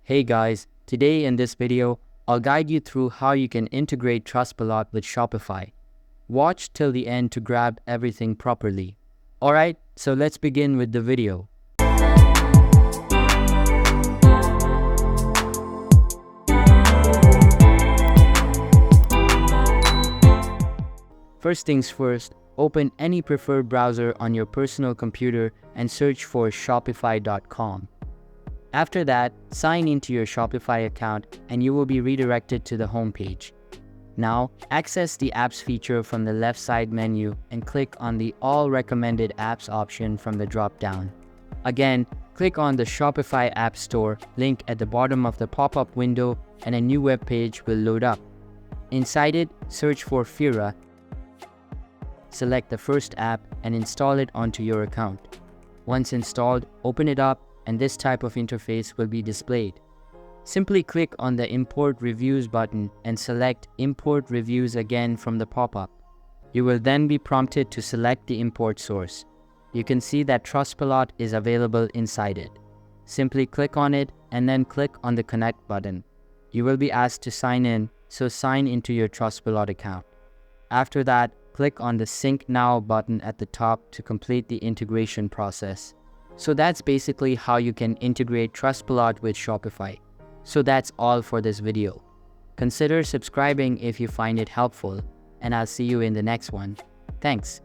Hey guys, today in this video, I'll guide you through how you can integrate Trustpilot with Shopify. Watch till the end to grab everything properly. Alright, so let's begin with the video. First things first, open any preferred browser on your personal computer and search for shopify.com. After that, sign into your Shopify account and you will be redirected to the home page. Now, access the apps feature from the left side menu and click on the All Recommended Apps option from the drop-down. Again, click on the Shopify App Store link at the bottom of the pop-up window and a new web page will load up. Inside it, search for Fira. Select the first app and install it onto your account. Once installed, open it up and this type of interface will be displayed. Simply click on the Import Reviews button and select Import Reviews again from the pop-up. You will then be prompted to select the import source. You can see that Trustpilot is available inside it. Simply click on it and then click on the Connect button. You will be asked to sign in, so sign into your Trustpilot account. After that, click on the Sync Now button at the top to complete the integration process. So that's basically how you can integrate Trustpilot with Shopify. So that's all for this video. Consider subscribing if you find it helpful, and I'll see you in the next one. Thanks.